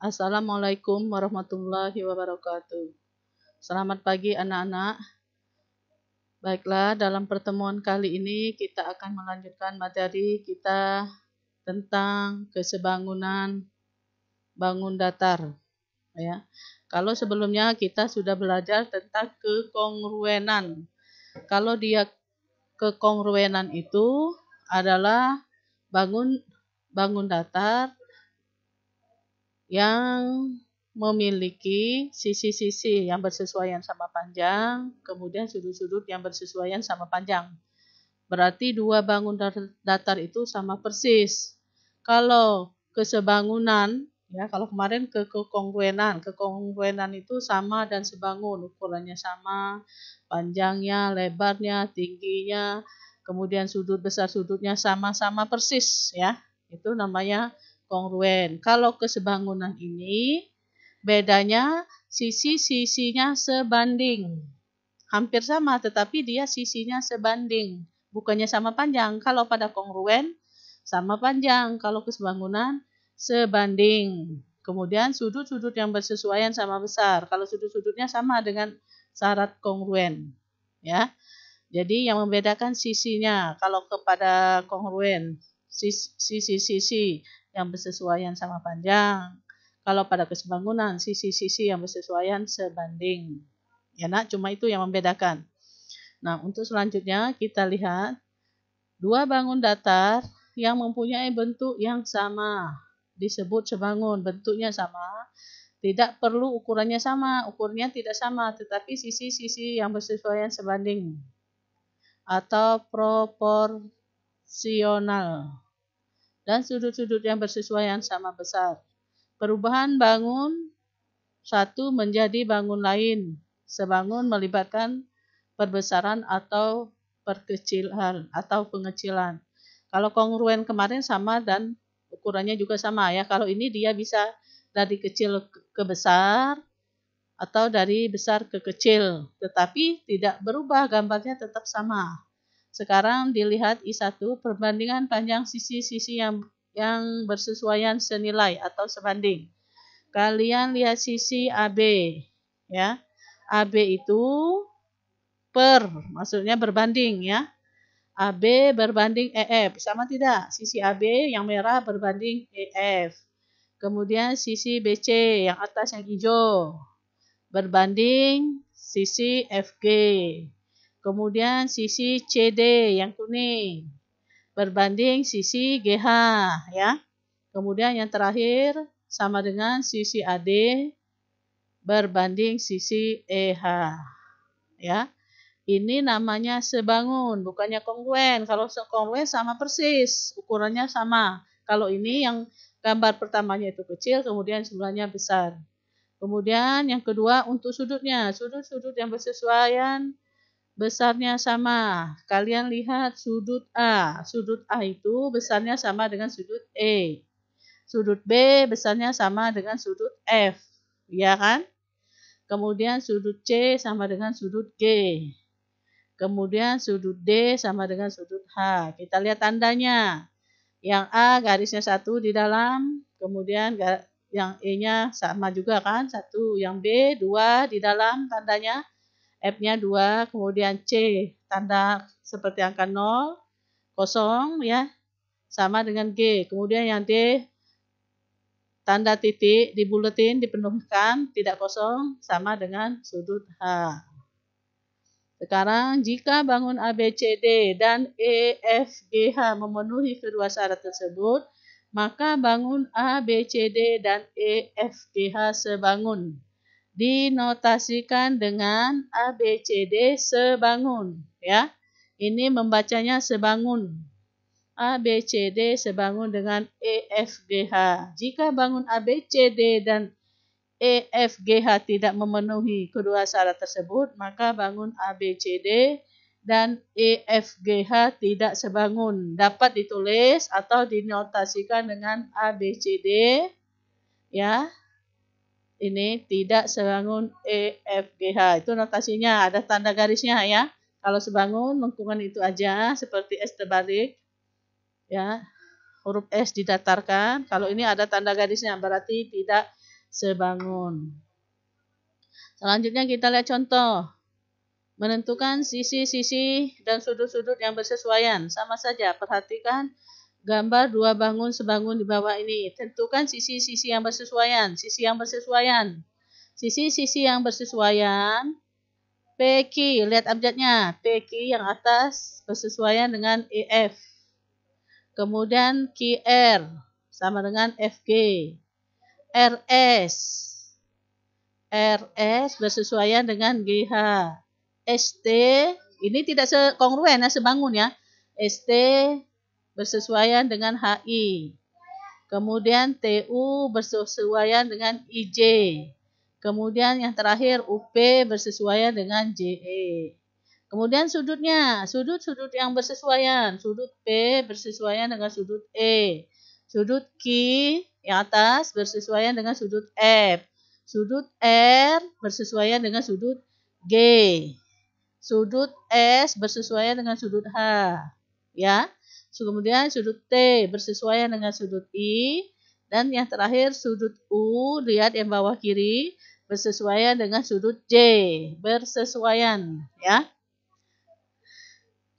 Assalamualaikum warahmatullahi wabarakatuh. Selamat pagi anak-anak. Baiklah, dalam pertemuan kali ini kita akan melanjutkan materi kita tentang kesebangunan bangun datar. Ya. Kalau sebelumnya kita sudah belajar tentang kekongruenan. Kalau dia kekongruenan itu adalah bangun datar yang memiliki sisi-sisi yang bersesuaian sama panjang, kemudian sudut-sudut yang bersesuaian sama panjang. Berarti dua bangun datar itu sama persis. Kalau kesebangunan, ya kalau kemarin kekongruenan itu sama dan sebangun, ukurannya sama, panjangnya, lebarnya, tingginya, kemudian sudut besar sudutnya sama-sama persis, ya. Itu namanya kongruen. Kalau kesebangunan ini bedanya sisi-sisinya sebanding. Hampir sama tetapi dia sisinya sebanding, bukannya sama panjang. Kalau pada kongruen sama panjang, kalau kesebangunan sebanding. Kemudian sudut-sudut yang bersesuaian sama besar. Kalau sudut-sudutnya sama dengan syarat kongruen, ya. Jadi yang membedakan sisinya, kalau kepada kongruen sisi-sisi yang bersesuaian sama panjang. Kalau pada kesebangunan sisi-sisi yang bersesuaian sebanding. Ya nak, cuma itu yang membedakan. Nah, untuk selanjutnya kita lihat dua bangun datar yang mempunyai bentuk yang sama. Disebut sebangun, bentuknya sama. Tidak perlu ukurannya sama, ukurnya tidak sama, tetapi sisi-sisi yang bersesuaian sebanding atau proporsional. Dan sudut-sudut yang bersesuaian sama besar. Perubahan bangun satu menjadi bangun lain. Sebangun melibatkan perbesaran atau perkecilan atau pengecilan. Kalau kongruen kemarin sama dan ukurannya juga sama ya. Kalau ini dia bisa dari kecil ke besar atau dari besar ke kecil, tetapi tidak berubah, gambarnya tetap sama. Sekarang dilihat I1, perbandingan panjang sisi-sisi yang bersesuaian senilai atau sebanding. Kalian lihat sisi AB, ya. AB itu maksudnya berbanding, ya. AB berbanding EF, sama tidak? Sisi AB yang merah berbanding EF. Kemudian sisi BC yang atas yang hijau berbanding sisi FG. Kemudian sisi CD yang kuning berbanding sisi GH, ya. Kemudian yang terakhir sama dengan sisi AD berbanding sisi EH, ya. Ini namanya sebangun, bukannya kongruen. Kalau kongruen sama persis, ukurannya sama. Kalau ini yang gambar pertamanya itu kecil, kemudian sebelahnya besar. Kemudian yang kedua untuk sudutnya, sudut-sudut yang bersesuaian besarnya sama. Kalian lihat sudut A. Sudut A itu besarnya sama dengan sudut E. Sudut B besarnya sama dengan sudut F. Ya kan? Kemudian sudut C sama dengan sudut G. Kemudian sudut D sama dengan sudut H. Kita lihat tandanya. Yang A garisnya 1 di dalam. Kemudian yang E-nya sama juga kan? 1. Yang B 2 di dalam tandanya. F-nya 2, kemudian C, tanda seperti angka 0, kosong ya, sama dengan G. Kemudian yang D, tanda titik dibuletin, dipenuhkan, tidak kosong, sama dengan sudut H. Sekarang, jika bangun ABCD dan EFGH memenuhi kedua syarat tersebut, maka bangun ABCD dan EFGH sebangun. Dinotasikan dengan ABCD sebangun, ya. Ini membacanya sebangun. ABCD sebangun dengan EFGH. Jika bangun ABCD dan EFGH tidak memenuhi kedua syarat tersebut, maka bangun ABCD dan EFGH tidak sebangun. Dapat ditulis atau dinotasikan dengan ABCD, ya. Ini tidak sebangun EFGH. Itu notasinya, ada tanda garisnya ya. Kalau sebangun lengkungan itu aja seperti S terbalik. Ya. Huruf S didatarkan. Kalau ini ada tanda garisnya berarti tidak sebangun. Selanjutnya kita lihat contoh. Menentukan sisi-sisi dan sudut-sudut yang bersesuaian. Sama saja, perhatikan gambar dua bangun sebangun di bawah ini. Tentukan sisi-sisi yang bersesuaian. Sisi-sisi yang bersesuaian. PQ, lihat abjadnya. PQ yang atas bersesuaian dengan EF. Kemudian QR sama dengan FG. RS bersesuaian dengan GH. ST, ini tidak kongruen ya, sebangun ya. ST bersesuaian dengan HI. Kemudian TU bersesuaian dengan IJ. Kemudian yang terakhir UP bersesuaian dengan JE. Kemudian sudutnya, sudut-sudut yang bersesuaian. Sudut P bersesuaian dengan sudut E. Sudut Q yang atas bersesuaian dengan sudut F. Sudut R bersesuaian dengan sudut G. Sudut S bersesuaian dengan sudut H. Ya. Kemudian sudut T bersesuaian dengan sudut I. Dan yang terakhir sudut U, lihat yang bawah kiri, bersesuaian dengan sudut J. Bersesuaian. Ya.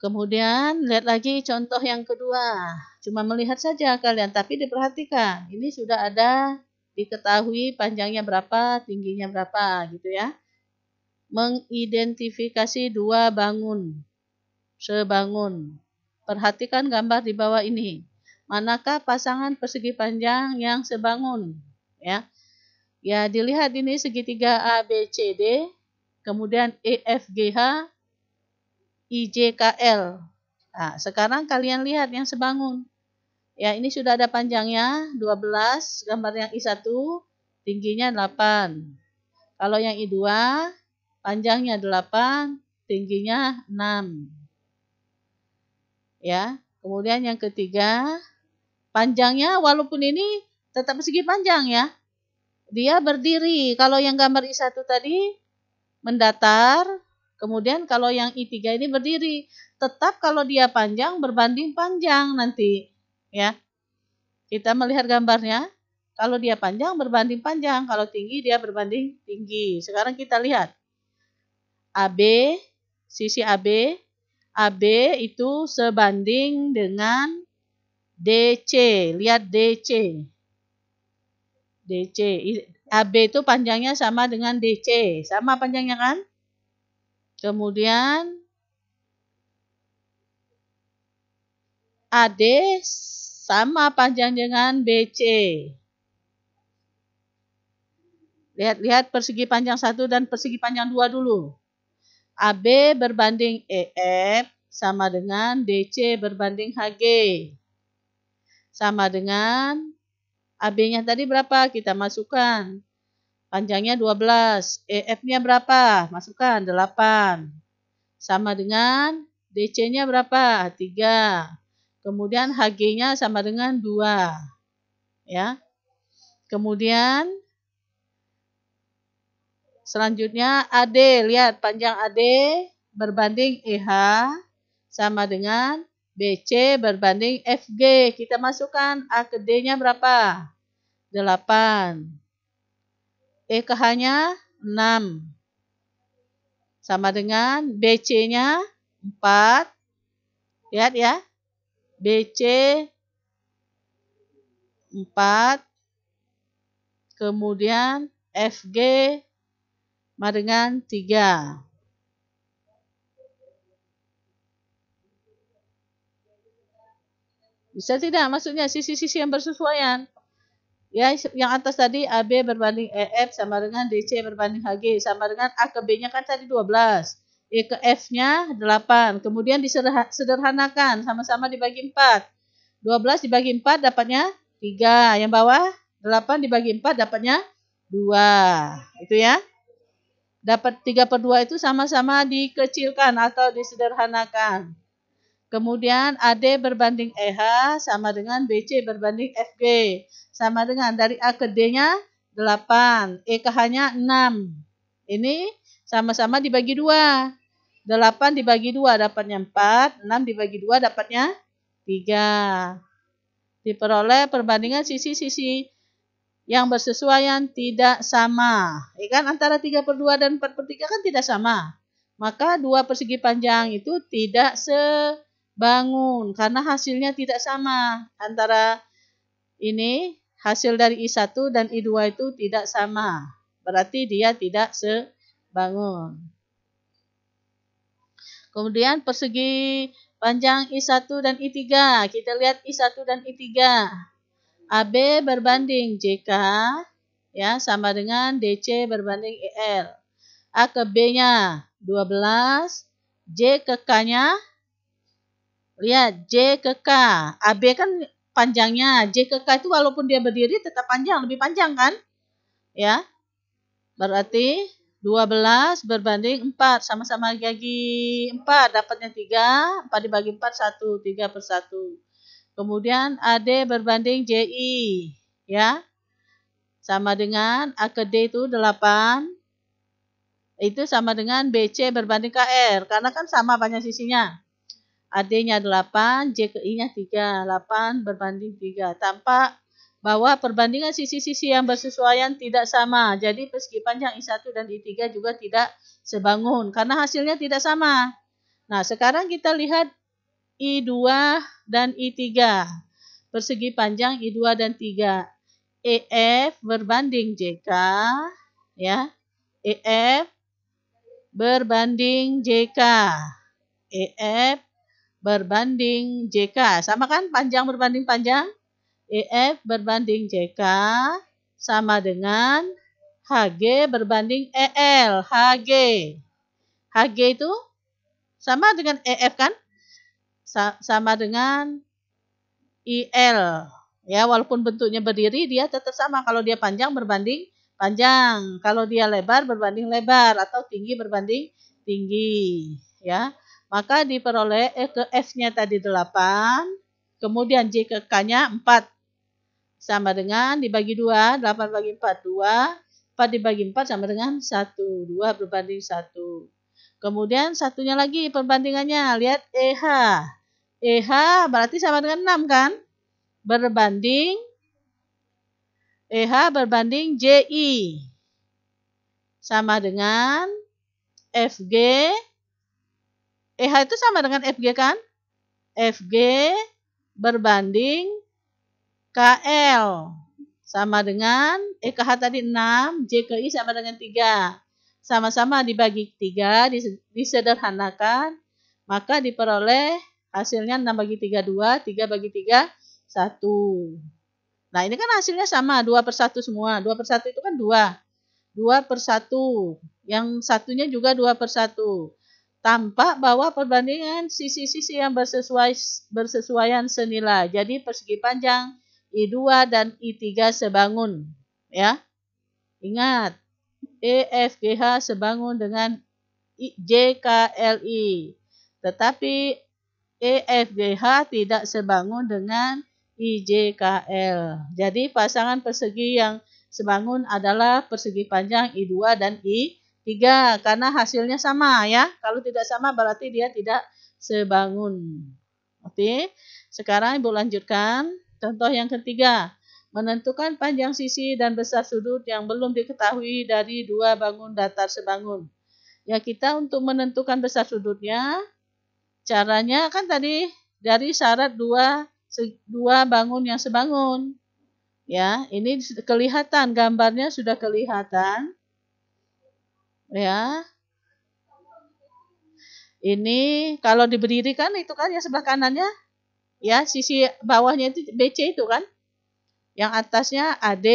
Kemudian lihat lagi contoh yang kedua. Cuma melihat saja kalian, tapi diperhatikan. Ini sudah ada, diketahui panjangnya berapa, tingginya berapa gitu ya. Mengidentifikasi dua bangun sebangun. Perhatikan gambar di bawah ini. Manakah pasangan persegi panjang yang sebangun? Ya, ya dilihat ini segitiga ABCD, kemudian EFGH, IJKL. Nah, sekarang kalian lihat yang sebangun. Ya, ini sudah ada panjangnya 12, gambar yang I1, tingginya 8. Kalau yang I2, panjangnya 8, tingginya 6. Ya, kemudian yang ketiga, panjangnya walaupun ini tetap persegi panjang ya. Dia berdiri. Kalau yang gambar I1 tadi mendatar, kemudian kalau yang I3 ini berdiri. Tetap kalau dia panjang berbanding panjang nanti, ya. Kita melihat gambarnya. Kalau dia panjang berbanding panjang, kalau tinggi dia berbanding tinggi. Sekarang kita lihat. AB, sisi AB itu sebanding dengan DC. Lihat DC. AB itu panjangnya sama dengan DC. Sama panjangnya kan? Kemudian AD sama panjang dengan BC. Lihat persegi panjang 1 dan persegi panjang 2 dulu. AB berbanding EF sama dengan DC berbanding HG. Sama dengan AB-nya tadi berapa? Kita masukkan. Panjangnya 12. EF-nya berapa? Masukkan 8. Sama dengan DC-nya berapa? 3. Kemudian HG-nya sama dengan 2. Ya. Kemudian selanjutnya AD, lihat panjang AD berbanding EH sama dengan BC berbanding FG. Kita masukkan A ke D-nya berapa? 8. E ke H-nya 6. Sama dengan BC-nya 4. Lihat ya. BC 4. Kemudian FG sama dengan 3. Bisa tidak? Maksudnya sisi-sisi yang bersesuaian. Ya, yang atas tadi AB berbanding EF sama dengan DC berbanding HG. Sama dengan A ke B-nya kan tadi 12. E ke F-nya 8. Kemudian disederhanakan. Sama-sama dibagi 4. 12 dibagi 4 dapatnya 3. Yang bawah 8 dibagi 4 dapatnya 2. Itu ya. Dapat 3/2 itu sama-sama dikecilkan atau disederhanakan. Kemudian AD berbanding EH sama dengan BC berbanding FG. Sama dengan dari A ke D-nya 8. E ke H-nya 6. Ini sama-sama dibagi 2. 8 dibagi 2 dapatnya 4. 6 dibagi 2 dapatnya 3. Diperoleh perbandingan sisi-sisi yang bersesuaian tidak sama. Ya kan, antara 3/2 dan 4/3 kan tidak sama. Maka dua persegi panjang itu tidak sebangun karena hasilnya tidak sama. Antara ini hasil dari I1 dan I2 itu tidak sama. Berarti dia tidak sebangun. Kemudian persegi panjang I1 dan I3. Kita lihat I1 dan I3. AB berbanding JK ya sama dengan DC berbanding EL. A ke B-nya 12, J ke K-nya lihat J ke K. AB kan panjangnya, J ke K itu walaupun dia berdiri tetap panjang, lebih panjang kan? Ya. Berarti 12 berbanding 4, sama-sama bagi 4, dapatnya 3, 4 dibagi 4, 1, 3/1. Kemudian AD berbanding JI, ya. Sama dengan A ke D itu 8, itu sama dengan BC berbanding KR, karena kan sama banyak sisinya. AD-nya 8, J ke I-nya 3, 8 berbanding 3. Tampak bahwa perbandingan sisi-sisi yang bersesuaian tidak sama. Jadi persegi panjang I1 dan I3 juga tidak sebangun, karena hasilnya tidak sama. Nah, sekarang kita lihat I2 dan I3. Persegi panjang I2 dan 3. EF berbanding JK, ya. EF berbanding JK. EF berbanding JK. Sama kan panjang berbanding panjang? EF berbanding JK sama dengan HG berbanding EL. HG. HG itu sama dengan EF kan? Sama dengan IL. Ya, walaupun bentuknya berdiri, dia tetap sama. Kalau dia panjang berbanding panjang. Kalau dia lebar berbanding lebar. Atau tinggi berbanding tinggi. Ya, maka diperoleh ke F-nya tadi 8. Kemudian J ke K-nya 4. Sama dengan dibagi 2. 8 bagi 4, 2. 4 dibagi 4 sama dengan 1. 2 berbanding 1. Kemudian satunya lagi perbandingannya. Lihat EH. EH berarti sama dengan 6 kan? Berbanding EH berbanding JI. Sama dengan FG. EH itu sama dengan FG kan? FG berbanding KL. Sama dengan EKH tadi 6, JKI sama dengan 3. Sama-sama dibagi 3, disederhanakan. Maka diperoleh hasilnya 6 bagi 3, 2, 3 bagi 3, 1. Nah, ini kan hasilnya sama, 2/1 semua. 2/1 itu kan 2. 2/1. Yang satunya juga 2/1. Tampak bahwa perbandingan sisi-sisi yang bersesuaian senilai. Jadi persegi panjang I2 dan I3 sebangun. Ya. Ingat, EFGH sebangun dengan JKLI. Tetapi EFGH tidak sebangun dengan IJKL. Jadi pasangan persegi yang sebangun adalah persegi panjang I2 dan I3 karena hasilnya sama ya. Kalau tidak sama berarti dia tidak sebangun. Oke. Sekarang Ibu lanjutkan. Contoh yang ketiga. Menentukan panjang sisi dan besar sudut yang belum diketahui dari dua bangun datar sebangun. Ya, kita untuk menentukan besar sudutnya, caranya kan tadi dari syarat dua bangun yang sebangun. Ya, ini kelihatan, gambarnya sudah kelihatan. Ya. Ini kalau diberdirikan itu kan yang sebelah kanannya, ya, sisi bawahnya itu BC itu kan. Yang atasnya AD.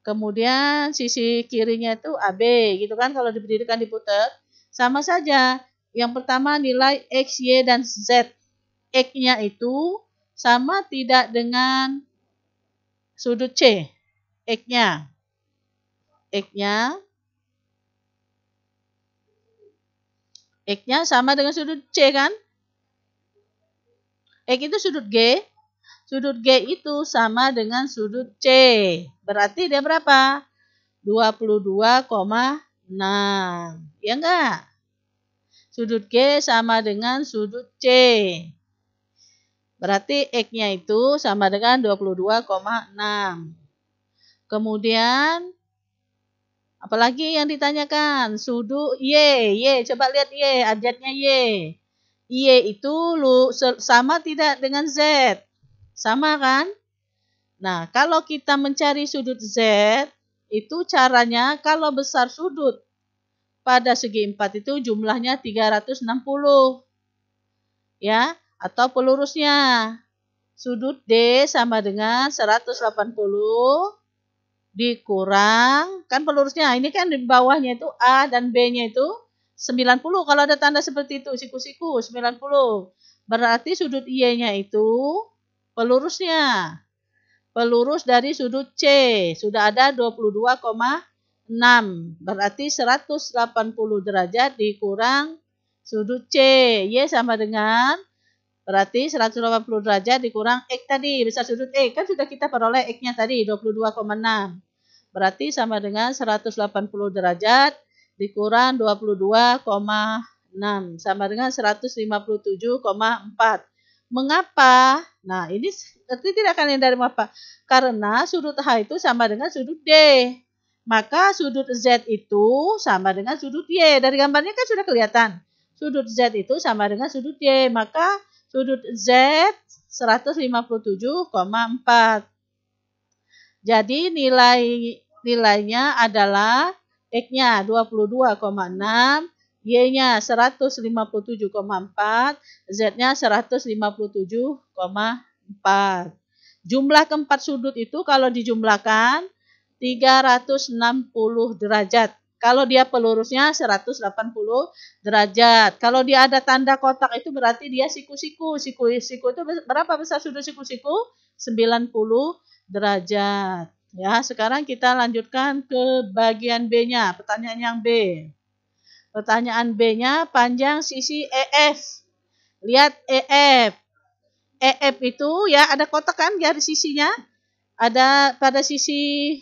Kemudian sisi kirinya itu AB, gitu kan kalau diberdirikan diputar. Sama saja. Yang pertama nilai X, Y, dan Z. X-nya itu sama tidak dengan sudut C. X-nya. X-nya sama dengan sudut C kan? X itu sudut G. Sudut G itu sama dengan sudut C. Berarti dia berapa? 22,6. Ya enggak? Sudut G sama dengan sudut C. Berarti X-nya itu sama dengan 22,6. Kemudian apalagi yang ditanyakan? Sudut Y. Coba lihat Y, abjadnya Y. Y itu sama tidak dengan Z? Sama kan? Nah, kalau kita mencari sudut Z, itu caranya kalau besar sudut pada segi 4 itu jumlahnya 360. Ya, atau pelurusnya. Sudut D sama dengan 180 dikurang, kan pelurusnya, ini kan di bawahnya itu A dan B-nya itu 90. Kalau ada tanda seperti itu, siku-siku 90. Berarti sudut Y-nya itu pelurusnya. Pelurus dari sudut C. Sudah ada 22,6. Berarti 180 derajat dikurang sudut C. Y sama dengan, berarti 180 derajat dikurang X tadi. Besar sudut X. Kan sudah kita peroleh X-nya tadi, 22,6. Berarti sama dengan 180 derajat dikurang 22,6. Sama dengan 157,4. Mengapa? Nah, ini ngerti tidak kalian dari mengapa? Karena sudut H itu sama dengan sudut D. Maka sudut Z itu sama dengan sudut Y. Dari gambarnya kan sudah kelihatan. Sudut Z itu sama dengan sudut Y. Maka sudut Z 157,4. Jadi nilainya adalah X-nya 22,6, Y-nya 157,4, Z-nya 157,4. Jumlah keempat sudut itu kalau dijumlahkan 360 derajat. Kalau dia pelurusnya 180 derajat. Kalau dia ada tanda kotak itu berarti dia siku-siku. Siku-siku itu berapa besar sudut siku-siku? 90 derajat. Ya, sekarang kita lanjutkan ke bagian B-nya, pertanyaan yang B. Pertanyaan B-nya panjang sisi EF. Lihat EF. EF itu ya ada kotak kan di sisinya? Ada pada sisi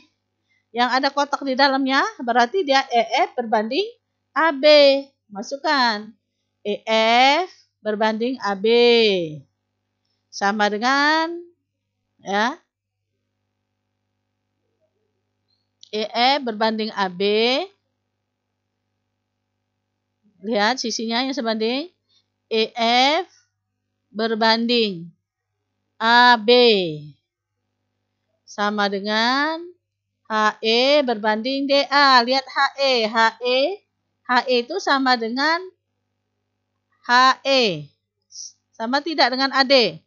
yang ada kotak di dalamnya, berarti dia EF berbanding AB. Masukkan. EF berbanding AB. Sama dengan ya, EF berbanding AB. Lihat sisinya yang sebanding. EF berbanding AB. Sama dengan HE berbanding DA. Lihat HE. HE itu sama dengan HE. Sama tidak dengan AD?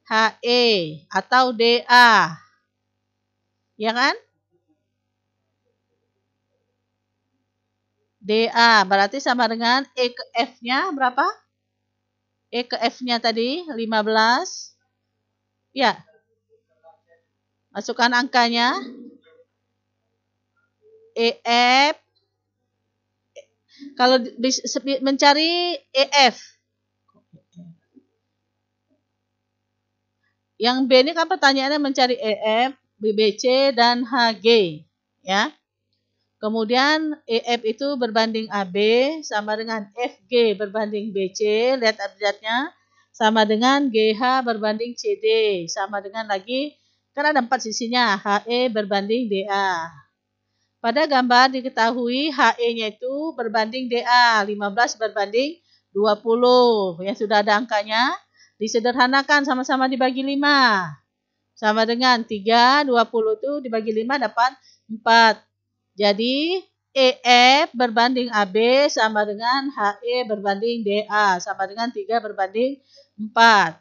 HE atau DA. Ya kan? DA berarti sama dengan E ke F-nya berapa? E ke F-nya tadi 15. Ya. Masukkan angkanya. EF. Kalau mencari EF. Yang B ini kan pertanyaannya mencari EF, BBC, dan HG. Ya. Kemudian EF itu berbanding AB sama dengan FG berbanding BC, lihat abjadnya, sama dengan GH berbanding CD, sama dengan lagi, kan ada 4 sisinya, HE berbanding DA. Pada gambar diketahui HE-nya itu berbanding DA, 15 berbanding 20, yang sudah ada angkanya, disederhanakan sama-sama dibagi 5, sama dengan 3, 20 itu dibagi 5 dapat 4. Jadi, EF berbanding AB sama dengan HE berbanding DA, sama dengan 3 berbanding 4.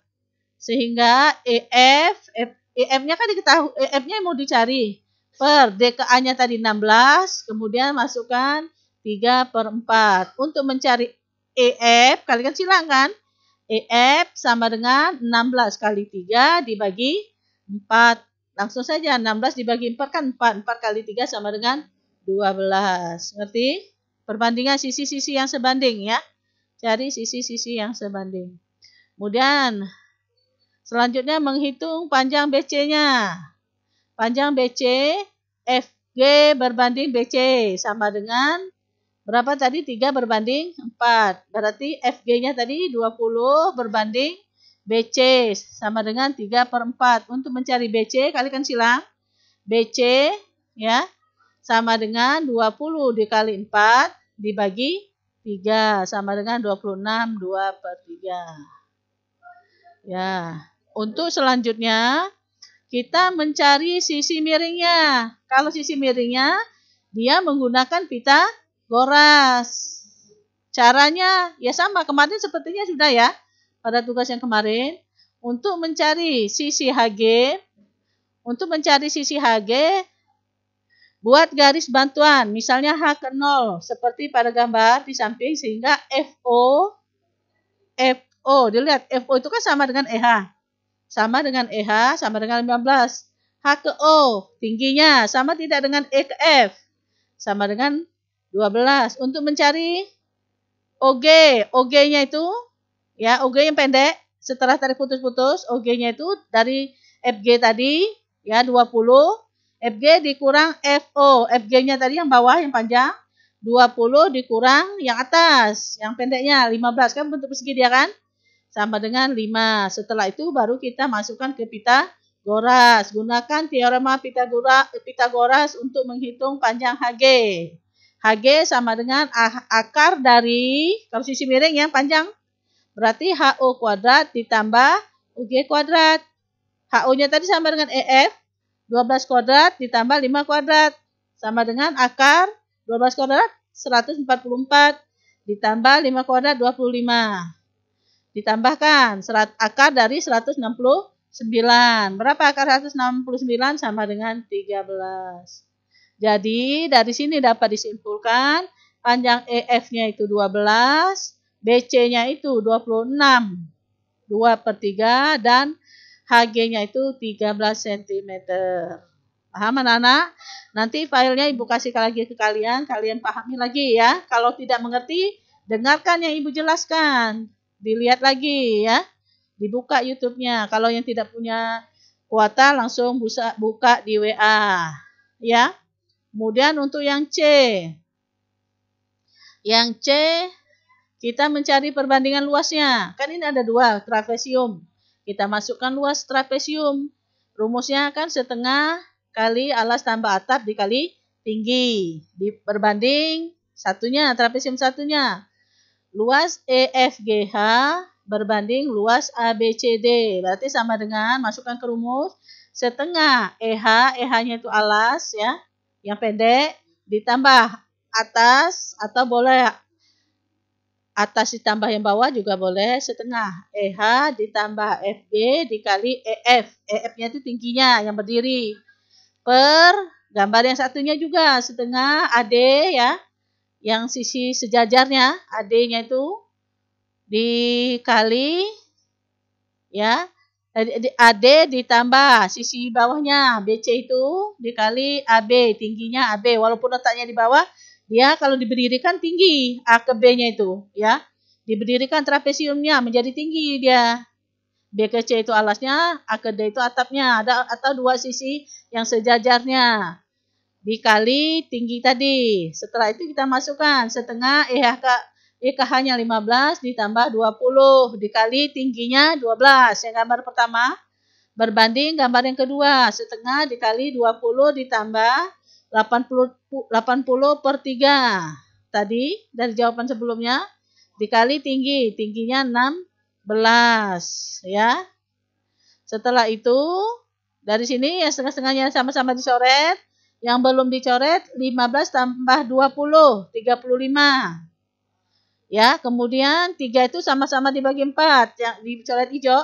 Sehingga EF-nya kan diketahui, EF-nya mau dicari. Per DKA-nya tadi 16, kemudian masukkan 3/4. Untuk mencari EF, kalian silang kan? EF sama dengan 16 kali 3 dibagi 4. Langsung saja, 16 dibagi 4 kan 4. 4 kali 3 sama dengan 12. Ngerti? Perbandingan sisi-sisi yang sebanding ya. Cari sisi-sisi yang sebanding. Kemudian selanjutnya menghitung panjang BC-nya. Panjang BC FG berbanding BC sama dengan berapa tadi? 3 berbanding 4. Berarti FG-nya tadi 20 berbanding BC sama dengan 3/4. Untuk mencari BC kalikan silang. BC ya sama dengan 20 dikali 4 dibagi 3 sama dengan 26 2/3. Ya, untuk selanjutnya kita mencari sisi miringnya. Kalau sisi miringnya dia menggunakan Pitagoras. Caranya ya sama, kemarin sepertinya sudah ya pada tugas yang kemarin. Untuk mencari sisi HG, buat garis bantuan, misalnya H ke 0 seperti pada gambar di samping, sehingga FO dilihat FO itu kan sama dengan EH. Sama dengan EH sama dengan 15. H ke O tingginya sama tidak dengan E ke F? Sama dengan 12. Untuk mencari OG, OG-nya itu ya OG yang pendek setelah tarik putus-putus, OG-nya itu dari FG tadi ya 20, FG dikurang FO, FG-nya tadi yang bawah yang panjang 20 dikurang yang atas, yang pendeknya 15 kan bentuk persegi dia kan? Sama dengan 5. Setelah itu baru kita masukkan ke Pitagoras. Gunakan teorema Pitagoras untuk menghitung panjang HG. HG sama dengan akar dari, kalau sisi miring yang panjang, berarti HO kuadrat ditambah UG kuadrat. HO-nya tadi sama dengan EF, 12 kuadrat ditambah 5 kuadrat. Sama dengan akar 12 kuadrat, 144 ditambah 5 kuadrat, 25. Ditambahkan akar dari 169. Berapa akar 169? Sama dengan 13. Jadi dari sini dapat disimpulkan panjang EF-nya itu 12, BC-nya itu 26, 2/3, dan HG-nya itu 13 cm. Paham anak-anak? Nanti filenya Ibu kasih lagi ke kalian pahami lagi ya. Kalau tidak mengerti, dengarkan yang Ibu jelaskan. Dilihat lagi ya, dibuka YouTube-nya. Kalau yang tidak punya kuota langsung buka di WA ya. Kemudian untuk yang C. Yang C kita mencari perbandingan luasnya. Kan ini ada 2 trapesium. Kita masukkan luas trapesium. Rumusnya kan setengah kali alas tambah atap dikali tinggi. Berbanding satunya, trapesium satunya. Luas EFGH berbanding luas ABCD. Berarti sama dengan, masukkan ke rumus, setengah EH-nya itu alas ya, yang pendek, ditambah atas, atau boleh atas ditambah yang bawah juga boleh, setengah EH ditambah FG dikali EF. EF-nya itu tingginya, yang berdiri. Per gambar yang satunya juga, setengah AD ya, yang sisi sejajarnya, AD-nya itu dikali ya, AD ditambah sisi bawahnya BC itu dikali AB, tingginya AB, walaupun letaknya di bawah, dia kalau diberdirikan tinggi A ke B-nya itu ya, diberdirikan trapesiumnya menjadi tinggi dia. B ke C itu alasnya, A ke D itu atapnya, atau 2 sisi yang sejajarnya. Dikali tinggi tadi. Setelah itu kita masukkan setengah EKH-nya 15 ditambah 20 dikali tingginya 12. Yang gambar pertama berbanding gambar yang kedua. Setengah dikali 20 ditambah 80/3. Tadi dari jawaban sebelumnya dikali tingginya 16 ya. Setelah itu dari sini ya setengah-setengahnya sama-sama dicoret. Yang belum dicoret 15 tambah 20, 35. Ya, kemudian 3 itu sama-sama dibagi 4, yang dicoret hijau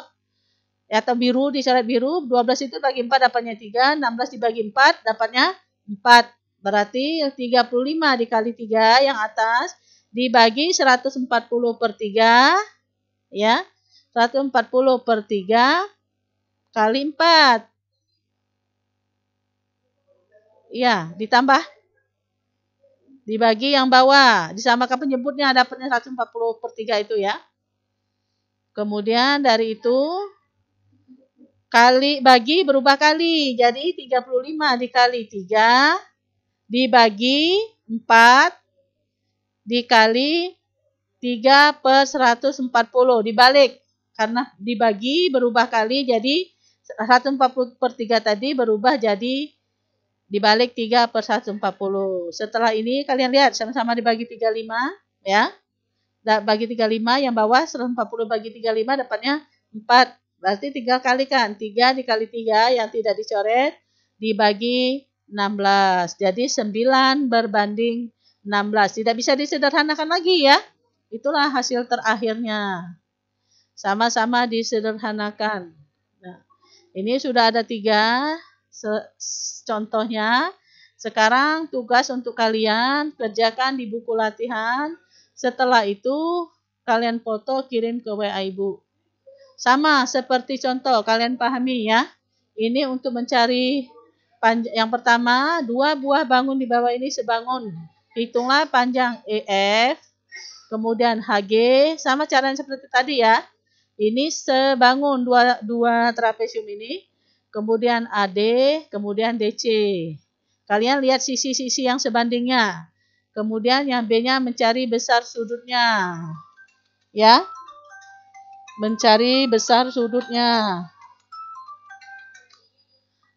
atau biru dicoret biru, 12 itu bagi 4 dapatnya 3, 16 dibagi 4 dapatnya 4. Berarti 35 dikali 3 yang atas dibagi 140/3 ya. 140/3 kali 4. Ya, ditambah dibagi yang bawah, disamakan penyebutnya, dapatnya 140/3 itu ya. Kemudian dari itu bagi berubah kali, jadi 35 dikali 3 dibagi 4 dikali 3/140, dibalik karena dibagi berubah kali, jadi 140/3 tadi berubah jadi dibalik 3/140. Setelah ini kalian lihat sama-sama dibagi 35 ya. Bagi 35 yang bawah 140 bagi 35 dapatnya 4. Berarti tinggal kalikan 3 dikali 3 yang tidak dicoret dibagi 16. Jadi 9 berbanding 16. Tidak bisa disederhanakan lagi ya. Itulah hasil terakhirnya. Sama-sama disederhanakan. Nah, ini sudah ada 3 contohnya. Sekarang tugas untuk kalian kerjakan di buku latihan. Setelah itu kalian foto kirim ke WA Ibu. Sama seperti contoh, kalian pahami ya. Ini untuk mencari yang pertama, 2 buah bangun di bawah ini sebangun. Hitunglah panjang EF, kemudian HG, sama caranya seperti tadi ya. Ini sebangun dua trapesium ini, kemudian AD, kemudian DC. Kalian lihat sisi-sisi yang sebandingnya. Kemudian yang B-nya mencari besar sudutnya. Ya. Mencari besar sudutnya.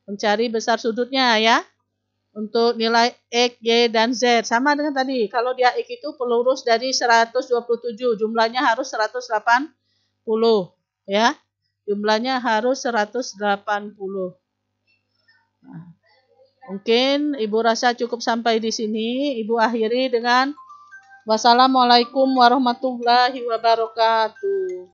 Mencari besar sudutnya ya. Untuk nilai X, Y, dan Z. Sama dengan tadi. Kalau dia X itu pelurus dari 127. Jumlahnya harus 180. Ya. Jumlahnya harus 180. Nah, mungkin Ibu rasa cukup sampai di sini. Ibu akhiri dengan wassalamualaikum warahmatullahi wabarakatuh.